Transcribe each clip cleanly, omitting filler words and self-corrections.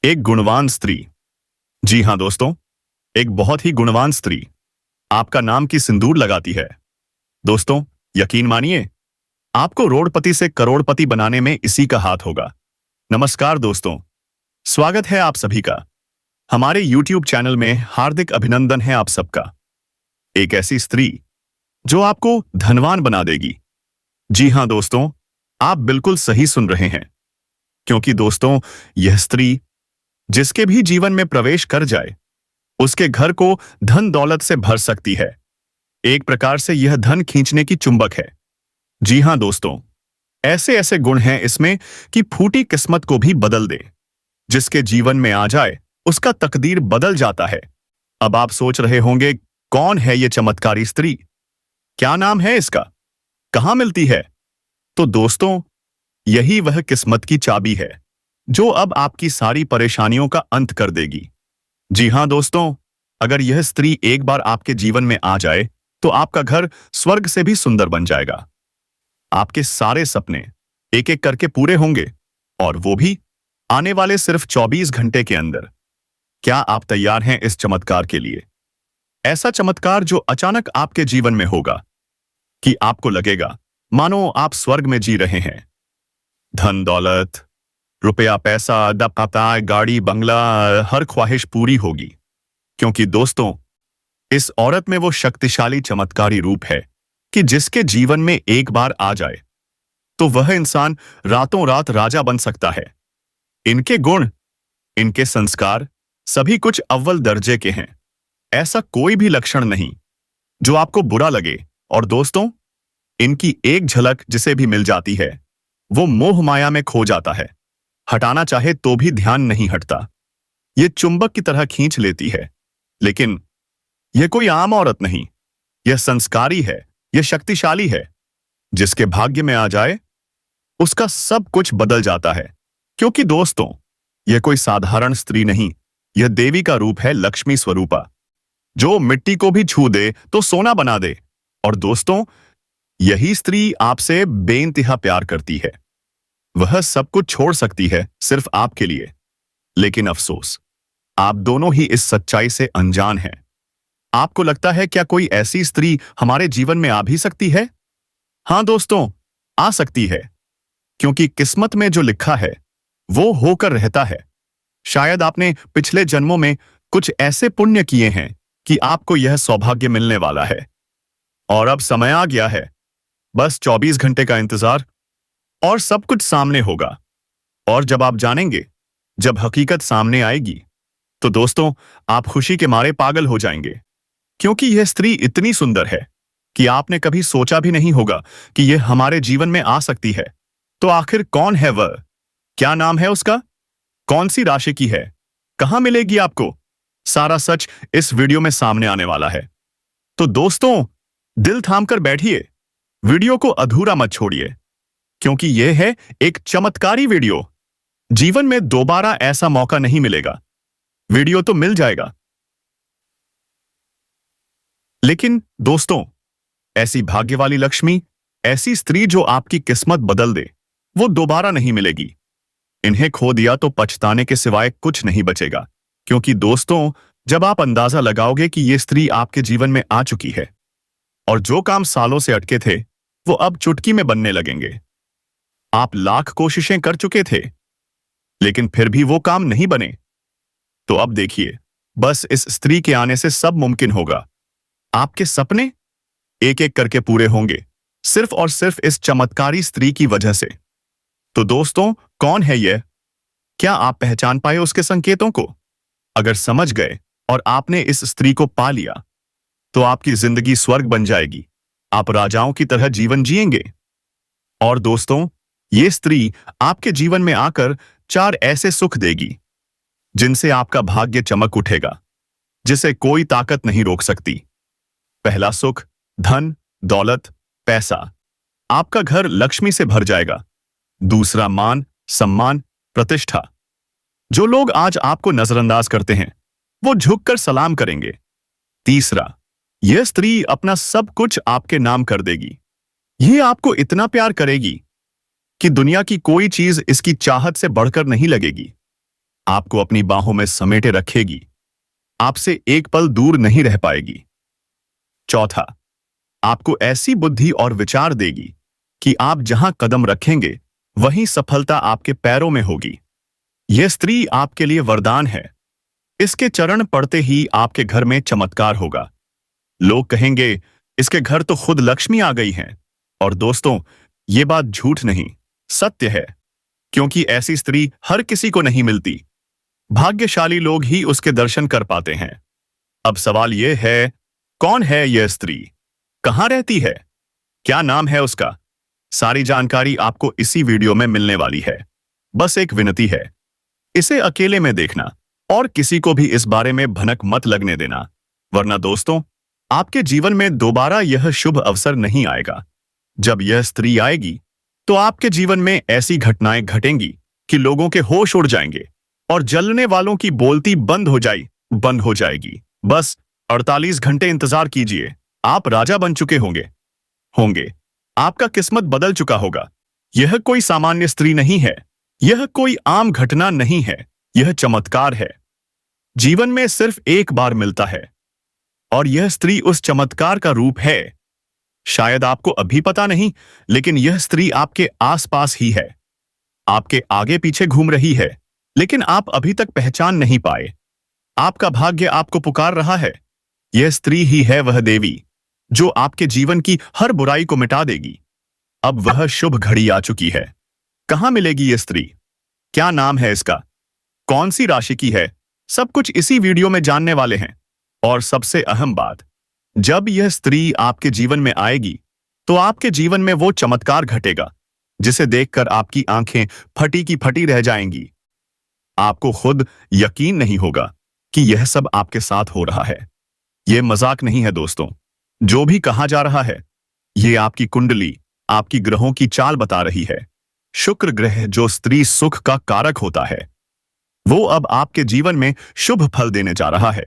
एक गुणवान स्त्री। जी हां दोस्तों, एक बहुत ही गुणवान स्त्री आपका नाम की सिंदूर लगाती है। दोस्तों, यकीन मानिए, आपको रोडपति से करोड़पति बनाने में इसी का हाथ होगा। नमस्कार दोस्तों, स्वागत है आप सभी का हमारे YouTube चैनल में। हार्दिक अभिनंदन है आप सबका। एक ऐसी स्त्री जो आपको धनवान बना देगी। जी हां दोस्तों, आप बिल्कुल सही सुन रहे हैं, क्योंकि दोस्तों, यह स्त्री जिसके भी जीवन में प्रवेश कर जाए, उसके घर को धन दौलत से भर सकती है। एक प्रकार से यह धन खींचने की चुंबक है। जी हां दोस्तों, ऐसे ऐसे गुण हैं इसमें कि फूटी किस्मत को भी बदल दे। जिसके जीवन में आ जाए, उसका तकदीर बदल जाता है। अब आप सोच रहे होंगे, कौन है ये चमत्कारी स्त्री? क्या नाम है इसका? कहां मिलती है? तो दोस्तों, यही वह किस्मत की चाबी है जो अब आपकी सारी परेशानियों का अंत कर देगी। जी हां दोस्तों, अगर यह स्त्री एक बार आपके जीवन में आ जाए, तो आपका घर स्वर्ग से भी सुंदर बन जाएगा। आपके सारे सपने एक एक करके पूरे होंगे, और वो भी आने वाले सिर्फ 24 घंटे के अंदर। क्या आप तैयार हैं इस चमत्कार के लिए? ऐसा चमत्कार जो अचानक आपके जीवन में होगा कि आपको लगेगा मानो आप स्वर्ग में जी रहे हैं। धन दौलत, रुपया पैसा, दपता, गाड़ी बंगला, हर ख्वाहिश पूरी होगी। क्योंकि दोस्तों, इस औरत में वो शक्तिशाली चमत्कारी रूप है कि जिसके जीवन में एक बार आ जाए, तो वह इंसान रातों रात राजा बन सकता है। इनके गुण, इनके संस्कार, सभी कुछ अव्वल दर्जे के हैं। ऐसा कोई भी लक्षण नहीं जो आपको बुरा लगे। और दोस्तों, इनकी एक झलक जिसे भी मिल जाती है, वो मोह माया में खो जाता है। हटाना चाहे तो भी ध्यान नहीं हटता। ये चुंबक की तरह खींच लेती है। लेकिन यह कोई आम औरत नहीं, यह संस्कारी है, यह शक्तिशाली है। जिसके भाग्य में आ जाए, उसका सब कुछ बदल जाता है। क्योंकि दोस्तों, यह कोई साधारण स्त्री नहीं, यह देवी का रूप है, लक्ष्मी स्वरूपा, जो मिट्टी को भी छू दे तो सोना बना दे। और दोस्तों, यही स्त्री आपसे बेइंतहा प्यार करती है। वह सब कुछ छोड़ सकती है सिर्फ आपके लिए। लेकिन अफसोस, आप दोनों ही इस सच्चाई से अनजान हैं। आपको लगता है क्या कोई ऐसी स्त्री हमारे जीवन में आ भी सकती है? हां दोस्तों, आ सकती है, क्योंकि किस्मत में जो लिखा है वो होकर रहता है। शायद आपने पिछले जन्मों में कुछ ऐसे पुण्य किए हैं कि आपको यह सौभाग्य मिलने वाला है। और अब समय आ गया है। बस 24 घंटे का इंतजार और सब कुछ सामने होगा। और जब आप जानेंगे, जब हकीकत सामने आएगी, तो दोस्तों, आप खुशी के मारे पागल हो जाएंगे। क्योंकि यह स्त्री इतनी सुंदर है कि आपने कभी सोचा भी नहीं होगा कि यह हमारे जीवन में आ सकती है। तो आखिर कौन है वह? क्या नाम है उसका? कौन सी राशि की है? कहां मिलेगी आपको? सारा सच इस वीडियो में सामने आने वाला है। तो दोस्तों, दिल थामकर बैठिए, वीडियो को अधूरा मत छोड़िए, क्योंकि यह है एक चमत्कारी वीडियो। जीवन में दोबारा ऐसा मौका नहीं मिलेगा। वीडियो तो मिल जाएगा, लेकिन दोस्तों, ऐसी भाग्य वाली लक्ष्मी, ऐसी स्त्री जो आपकी किस्मत बदल दे, वो दोबारा नहीं मिलेगी। इन्हें खो दिया तो पछताने के सिवाय कुछ नहीं बचेगा। क्योंकि दोस्तों, जब आप अंदाजा लगाओगे कि ये स्त्री आपके जीवन में आ चुकी है, और जो काम सालों से अटके थे, वो अब चुटकी में बनने लगेंगे। आप लाख कोशिशें कर चुके थे, लेकिन फिर भी वो काम नहीं बने। तो अब देखिए, बस इस स्त्री के आने से सब मुमकिन होगा। आपके सपने एक एक करके पूरे होंगे, सिर्फ और सिर्फ इस चमत्कारी स्त्री की वजह से। तो दोस्तों, कौन है यह? क्या आप पहचान पाए उसके संकेतों को? अगर समझ गए और आपने इस स्त्री को पा लिया, तो आपकी जिंदगी स्वर्ग बन जाएगी। आप राजाओं की तरह जीवन जिएंगे। और दोस्तों, ये स्त्री आपके जीवन में आकर 4 ऐसे सुख देगी जिनसे आपका भाग्य चमक उठेगा, जिसे कोई ताकत नहीं रोक सकती। पहला सुख, धन दौलत पैसा। आपका घर लक्ष्मी से भर जाएगा। दूसरा, मान सम्मान प्रतिष्ठा। जो लोग आज आपको नजरअंदाज करते हैं, वो झुककर सलाम करेंगे। तीसरा, यह स्त्री अपना सब कुछ आपके नाम कर देगी। यह आपको इतना प्यार करेगी कि दुनिया की कोई चीज इसकी चाहत से बढ़कर नहीं लगेगी। आपको अपनी बाहों में समेटे रखेगी, आपसे एक पल दूर नहीं रह पाएगी। चौथा, आपको ऐसी बुद्धि और विचार देगी कि आप जहां कदम रखेंगे वहीं सफलता आपके पैरों में होगी। यह स्त्री आपके लिए वरदान है। इसके चरण पड़ते ही आपके घर में चमत्कार होगा। लोग कहेंगे, इसके घर तो खुद लक्ष्मी आ गई है। और दोस्तों, ये बात झूठ नहीं, सत्य है, क्योंकि ऐसी स्त्री हर किसी को नहीं मिलती। भाग्यशाली लोग ही उसके दर्शन कर पाते हैं। अब सवाल यह है, कौन है यह स्त्री, कहां रहती है, क्या नाम है उसका? सारी जानकारी आपको इसी वीडियो में मिलने वाली है। बस एक विनती है, इसे अकेले में देखना और किसी को भी इस बारे में भनक मत लगने देना, वरना दोस्तों, आपके जीवन में दोबारा यह शुभ अवसर नहीं आएगा। जब यह स्त्री आएगी तो आपके जीवन में ऐसी घटनाएं घटेंगी कि लोगों के होश उड़ जाएंगे और जलने वालों की बोलती बंद हो जाएगी। बस 48 घंटे इंतजार कीजिए, आप राजा बन चुके होंगे। आपका किस्मत बदल चुका होगा। यह कोई सामान्य स्त्री नहीं है, यह कोई आम घटना नहीं है, यह चमत्कार है। जीवन में सिर्फ एक बार मिलता है और यह स्त्री उस चमत्कार का रूप है। शायद आपको अभी पता नहीं, लेकिन यह स्त्री आपके आसपास ही है, आपके आगे पीछे घूम रही है, लेकिन आप अभी तक पहचान नहीं पाए। आपका भाग्य आपको पुकार रहा है। यह स्त्री ही है वह देवी जो आपके जीवन की हर बुराई को मिटा देगी। अब वह शुभ घड़ी आ चुकी है। कहां मिलेगी यह स्त्री, क्या नाम है इसका, कौन सी राशि की है, सब कुछ इसी वीडियो में जानने वाले हैं। और सबसे अहम बात, जब यह स्त्री आपके जीवन में आएगी तो आपके जीवन में वो चमत्कार घटेगा जिसे देखकर आपकी आंखें फटी की फटी रह जाएंगी। आपको खुद यकीन नहीं होगा कि यह सब आपके साथ हो रहा है। यह मजाक नहीं है दोस्तों। जो भी कहा जा रहा है, यह आपकी कुंडली, आपकी ग्रहों की चाल बता रही है। शुक्र ग्रह, जो स्त्री सुख का कारक होता है, वो अब आपके जीवन में शुभ फल देने जा रहा है।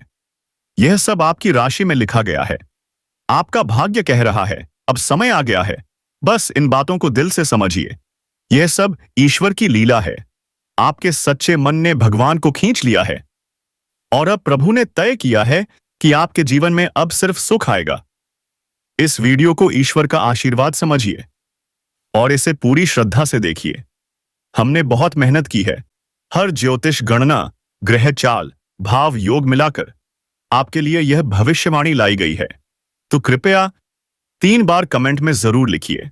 यह सब आपकी राशि में लिखा गया है। आपका भाग्य कह रहा है, अब समय आ गया है। बस इन बातों को दिल से समझिए। यह सब ईश्वर की लीला है। आपके सच्चे मन ने भगवान को खींच लिया है और अब प्रभु ने तय किया है कि आपके जीवन में अब सिर्फ सुख आएगा। इस वीडियो को ईश्वर का आशीर्वाद समझिए और इसे पूरी श्रद्धा से देखिए। हमने बहुत मेहनत की है। हर ज्योतिष गणना, ग्रह चाल, भाव योग मिलाकर आपके लिए यह भविष्यवाणी लाई गई है। तो कृपया 3 बार कमेंट में जरूर लिखिए,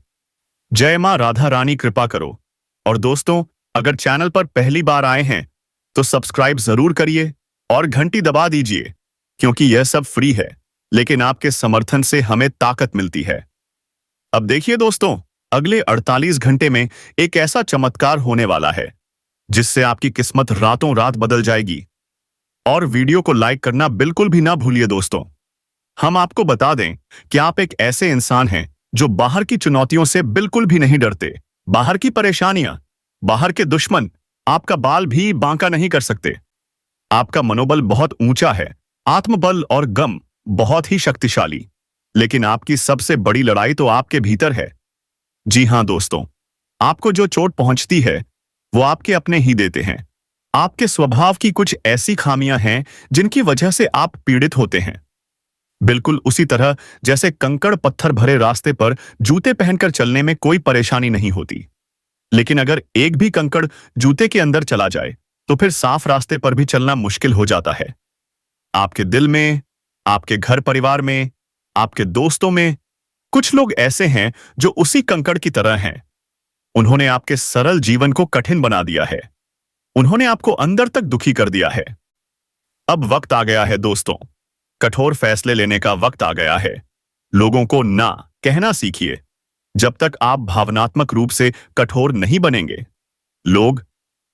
जय मां राधा रानी कृपा करो। और दोस्तों, अगर चैनल पर पहली बार आए हैं तो सब्सक्राइब जरूर करिए और घंटी दबा दीजिए, क्योंकि यह सब फ्री है, लेकिन आपके समर्थन से हमें ताकत मिलती है। अब देखिए दोस्तों, अगले 48 घंटे में एक ऐसा चमत्कार होने वाला है जिससे आपकी किस्मत रातों रात बदल जाएगी। और वीडियो को लाइक करना बिल्कुल भी ना भूलिए दोस्तों। हम आपको बता दें कि आप एक ऐसे इंसान हैं जो बाहर की चुनौतियों से बिल्कुल भी नहीं डरते। बाहर की परेशानियां, बाहर के दुश्मन आपका बाल भी बांका नहीं कर सकते। आपका मनोबल बहुत ऊंचा है, आत्मबल और गम बहुत ही शक्तिशाली। लेकिन आपकी सबसे बड़ी लड़ाई तो आपके भीतर है। जी हां दोस्तों, आपको जो चोट पहुंचती है वो आपके अपने ही देते हैं। आपके स्वभाव की कुछ ऐसी खामियां हैं जिनकी वजह से आप पीड़ित होते हैं। बिल्कुल उसी तरह जैसे कंकड़ पत्थर भरे रास्ते पर जूते पहनकर चलने में कोई परेशानी नहीं होती, लेकिन अगर एक भी कंकड़ जूते के अंदर चला जाए तो फिर साफ रास्ते पर भी चलना मुश्किल हो जाता है। आपके दिल में, आपके घर परिवार में, आपके दोस्तों में कुछ लोग ऐसे हैं जो उसी कंकड़ की तरह हैं। उन्होंने आपके सरल जीवन को कठिन बना दिया है। उन्होंने आपको अंदर तक दुखी कर दिया है। अब वक्त आ गया है दोस्तों, कठोर फैसले लेने का वक्त आ गया है। लोगों को ना कहना सीखिए। जब तक आप भावनात्मक रूप से कठोर नहीं बनेंगे, लोग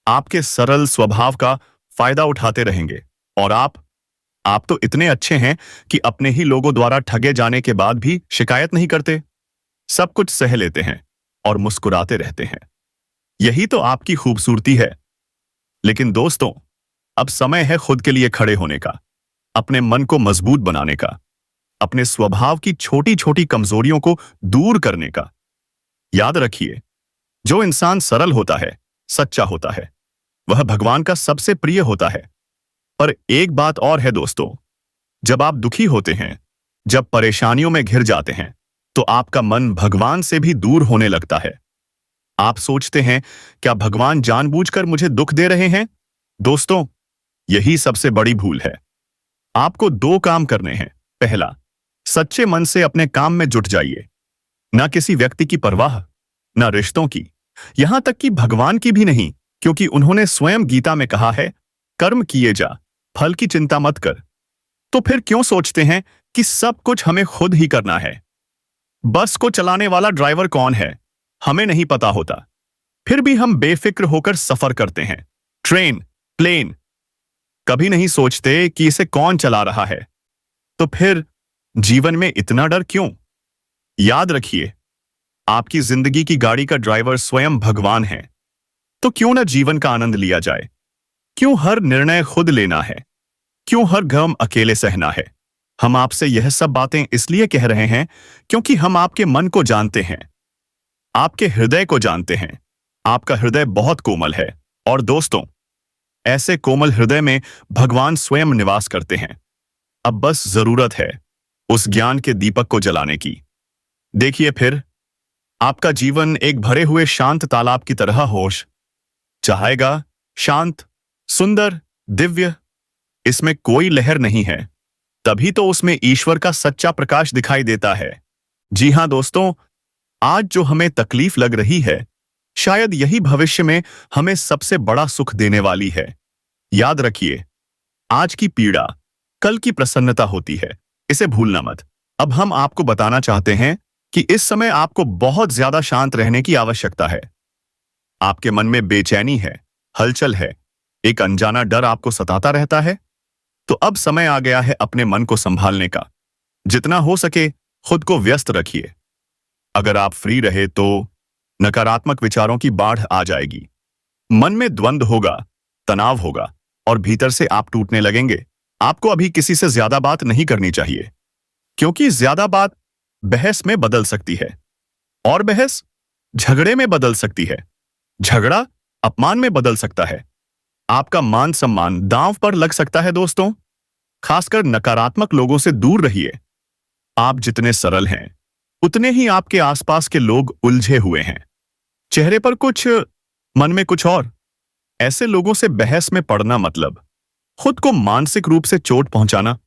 आपके सरल स्वभाव का फायदा उठाते रहेंगे। और आप तो इतने अच्छे हैं कि अपने ही लोगों द्वारा ठगे जाने के बाद भी शिकायत नहीं करते, सब कुछ सह लेते हैं और मुस्कुराते रहते हैं। यही तो आपकी खूबसूरती है। लेकिन दोस्तों, अब समय है खुद के लिए खड़े होने का, अपने मन को मजबूत बनाने का, अपने स्वभाव की छोटी छोटी कमजोरियों को दूर करने का। याद रखिए, जो इंसान सरल होता है, सच्चा होता है, वह भगवान का सबसे प्रिय होता है। पर एक बात और है दोस्तों, जब आप दुखी होते हैं, जब परेशानियों में घिर जाते हैं, तो आपका मन भगवान से भी दूर होने लगता है। आप सोचते हैं, क्या भगवान जानबूझकर मुझे दुख दे रहे हैं? दोस्तों, यही सबसे बड़ी भूल है। आपको दो काम करने हैं। पहला, सच्चे मन से अपने काम में जुट जाइए। ना किसी व्यक्ति की परवाह, ना रिश्तों की, यहां तक कि भगवान की भी नहीं, क्योंकि उन्होंने स्वयं गीता में कहा है, कर्म किए जा, फल की चिंता मत कर। तो फिर क्यों सोचते हैं कि सब कुछ हमें खुद ही करना है? बस को चलाने वाला ड्राइवर कौन है, हमें नहीं पता होता। फिर भी हम बेफिक्र होकर सफर करते हैं। ट्रेन, प्लेन, कभी नहीं सोचते कि इसे कौन चला रहा है। तो फिर जीवन में इतना डर क्यों? याद रखिए, आपकी जिंदगी की गाड़ी का ड्राइवर स्वयं भगवान है। तो क्यों ना जीवन का आनंद लिया जाए? क्यों हर निर्णय खुद लेना है? क्यों हर गम अकेले सहना है? हम आपसे यह सब बातें इसलिए कह रहे हैं क्योंकि हम आपके मन को जानते हैं, आपके हृदय को जानते हैं। आपका हृदय बहुत कोमल है, और दोस्तों, ऐसे कोमल हृदय में भगवान स्वयं निवास करते हैं। अब बस जरूरत है उस ज्ञान के दीपक को जलाने की। देखिए, फिर आपका जीवन एक भरे हुए शांत तालाब की तरह होश चाहेगा। शांत, सुंदर, दिव्य। इसमें कोई लहर नहीं है, तभी तो उसमें ईश्वर का सच्चा प्रकाश दिखाई देता है। जी हां दोस्तों, आज जो हमें तकलीफ लग रही है, शायद यही भविष्य में हमें सबसे बड़ा सुख देने वाली है। याद रखिए, आज की पीड़ा कल की प्रसन्नता होती है, इसे भूलना मत। अब हम आपको बताना चाहते हैं कि इस समय आपको बहुत ज्यादा शांत रहने की आवश्यकता है। आपके मन में बेचैनी है, हलचल है, एक अनजाना डर आपको सताता रहता है। तो अब समय आ गया है अपने मन को संभालने का। जितना हो सके खुद को व्यस्त रखिए। अगर आप फ्री रहे तो नकारात्मक विचारों की बाढ़ आ जाएगी। मन में द्वंद्व होगा, तनाव होगा, और भीतर से आप टूटने लगेंगे। आपको अभी किसी से ज्यादा बात नहीं करनी चाहिए, क्योंकि ज्यादा बात बहस में बदल सकती है, और बहस झगड़े में बदल सकती है, झगड़ा अपमान में बदल सकता है। आपका मान सम्मान दांव पर लग सकता है। दोस्तों, खासकर नकारात्मक लोगों से दूर रहिए। आप जितने सरल हैं, उतने ही आपके आसपास के लोग उलझे हुए हैं। चेहरे पर कुछ, मन में कुछ और। ऐसे लोगों से बहस में पड़ना मतलब खुद को मानसिक रूप से चोट पहुंचाना।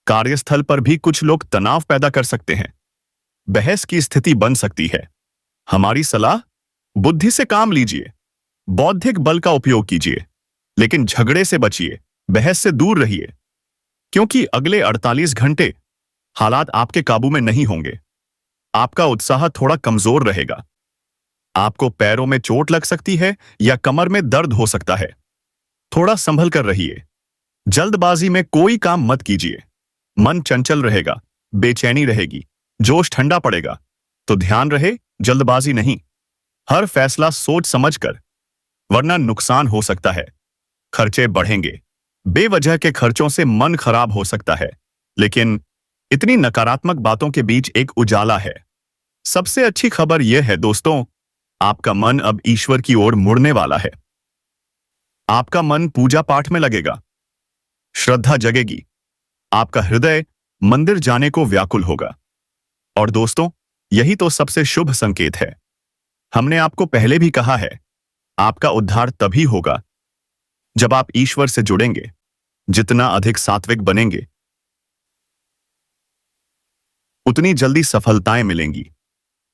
कार्यस्थल पर भी कुछ लोग तनाव पैदा कर सकते हैं। बहस की स्थिति बन सकती है। हमारी सलाह, बुद्धि से काम लीजिए, बौद्धिक बल का उपयोग कीजिए, लेकिन झगड़े से बचिए, बहस से दूर रहिए, क्योंकि अगले 48 घंटे हालात आपके काबू में नहीं होंगे। आपका उत्साह थोड़ा कमजोर रहेगा। आपको पैरों में चोट लग सकती है या कमर में दर्द हो सकता है। थोड़ा संभल कर रहिए। जल्दबाजी में कोई काम मत कीजिए। मन चंचल रहेगा, बेचैनी रहेगी, जोश ठंडा पड़ेगा। तो ध्यान रहे, जल्दबाजी नहीं। हर फैसला सोच समझ कर, वरना नुकसान हो सकता है। खर्चे बढ़ेंगे। बेवजह के खर्चों से मन खराब हो सकता है। लेकिन इतनी नकारात्मक बातों के बीच एक उजाला है। सबसे अच्छी खबर यह है दोस्तों, आपका मन अब ईश्वर की ओर मुड़ने वाला है। आपका मन पूजा पाठ में लगेगा, श्रद्धा जगेगी, आपका हृदय मंदिर जाने को व्याकुल होगा। और दोस्तों, यही तो सबसे शुभ संकेत है। हमने आपको पहले भी कहा है, आपका उद्धार तभी होगा जब आप ईश्वर से जुड़ेंगे। जितना अधिक सात्विक बनेंगे, उतनी जल्दी सफलताएं मिलेंगी,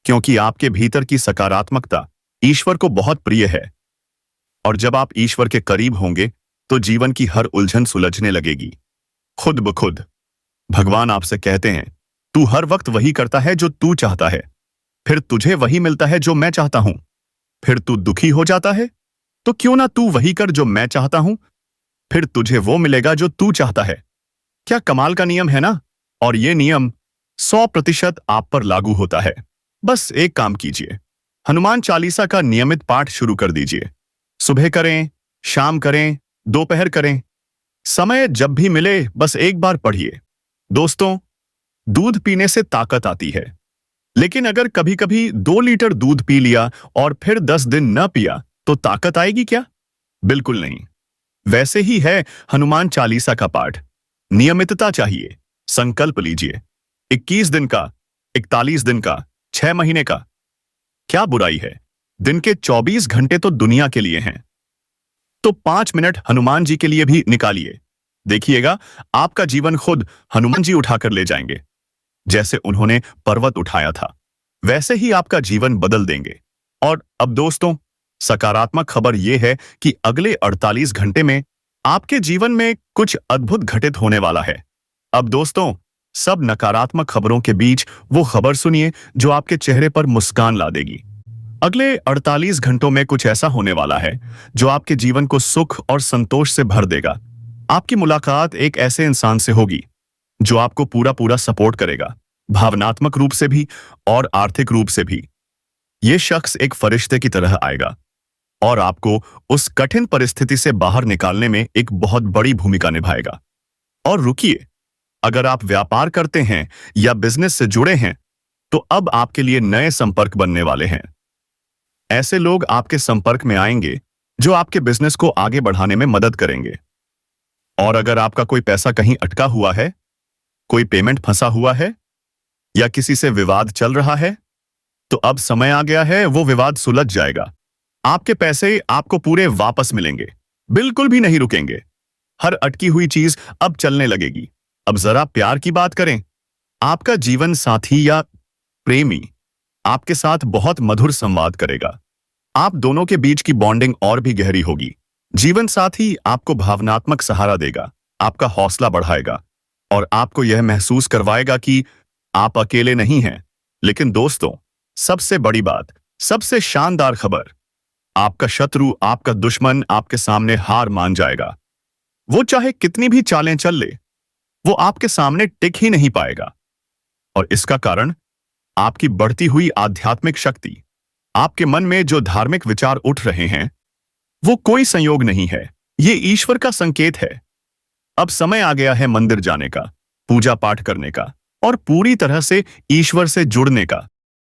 क्योंकि आपके भीतर की सकारात्मकता ईश्वर को बहुत प्रिय है। और जब आप ईश्वर के करीब होंगे, तो जीवन की हर उलझन सुलझने लगेगी खुद ब खुद। भगवान आपसे कहते हैं, तू हर वक्त वही करता है जो तू चाहता है, फिर तुझे वही मिलता है जो मैं चाहता हूं। फिर तू दुखी हो जाता है, तो क्यों ना तू वही कर जो मैं चाहता हूं, फिर तुझे वो मिलेगा जो तू चाहता है। क्या कमाल का नियम है ना? और ये नियम 100% आप पर लागू होता है। बस एक काम कीजिए, हनुमान चालीसा का नियमित पाठ शुरू कर दीजिए। सुबह करें, शाम करें, दोपहर करें, समय जब भी मिले बस एक बार पढ़िए। दोस्तों, दूध पीने से ताकत आती है, लेकिन अगर कभी कभी 2 लीटर दूध पी लिया और फिर 10 दिन न पिया, तो ताकत आएगी क्या? बिल्कुल नहीं। वैसे ही है हनुमान चालीसा का पाठ। नियमितता चाहिए। संकल्प लीजिए। 21 दिन का, 41 दिन का, 6 महीने का। क्या बुराई है? दिन के 24 घंटे तो दुनिया के लिए हैं। तो 5 मिनट हनुमान जी के लिए भी निकालिए। देखिएगा, आपका जीवन खुद हनुमान जी उठाकर ले जाएंगे। जैसे उन्होंने पर्वत उठाया था, वैसे ही आपका जीवन बदल देंगे। और अब दोस्तों, सकारात्मक खबर यह है कि अगले 48 घंटे में आपके जीवन में कुछ अद्भुत घटित होने वाला है। अब दोस्तों, सब नकारात्मक खबरों के बीच वो खबर सुनिए जो आपके चेहरे पर मुस्कान ला देगी। अगले 48 घंटों में कुछ ऐसा होने वाला है जो आपके जीवन को सुख और संतोष से भर देगा। आपकी मुलाकात एक ऐसे इंसान से होगी जो आपको पूरा पूरा सपोर्ट करेगा, भावनात्मक रूप से भी और आर्थिक रूप से भी। ये शख्स एक फरिश्ते की तरह आएगा और आपको उस कठिन परिस्थिति से बाहर निकालने में एक बहुत बड़ी भूमिका निभाएगा। और रुकिए, अगर आप व्यापार करते हैं या बिजनेस से जुड़े हैं, तो अब आपके लिए नए संपर्क बनने वाले हैं। ऐसे लोग आपके संपर्क में आएंगे जो आपके बिजनेस को आगे बढ़ाने में मदद करेंगे। और अगर आपका कोई पैसा कहीं अटका हुआ है, कोई पेमेंट फंसा हुआ है या किसी से विवाद चल रहा है, तो अब समय आ गया है, वो विवाद सुलझ जाएगा। आपके पैसे आपको पूरे वापस मिलेंगे, बिल्कुल भी नहीं रुकेंगे। हर अटकी हुई चीज अब चलने लगेगी। अब जरा प्यार की बात करें। आपका जीवन साथी या प्रेमी आपके साथ बहुत मधुर संवाद करेगा। आप दोनों के बीच की बॉन्डिंग और भी गहरी होगी। जीवन साथी आपको भावनात्मक सहारा देगा, आपका हौसला बढ़ाएगा और आपको यह महसूस करवाएगा कि आप अकेले नहीं हैं। लेकिन दोस्तों, सबसे बड़ी बात, सबसे शानदार खबर, आपका शत्रु, आपका दुश्मन आपके सामने हार मान जाएगा। वो चाहे कितनी भी चालें चल ले, वो आपके सामने टिक ही नहीं पाएगा। और इसका कारण आपकी बढ़ती हुई आध्यात्मिक शक्ति। आपके मन में जो धार्मिक विचार उठ रहे हैं, वो कोई संयोग नहीं है, ये ईश्वर का संकेत है। अब समय आ गया है मंदिर जाने का, पूजा पाठ करने का और पूरी तरह से ईश्वर से जुड़ने का।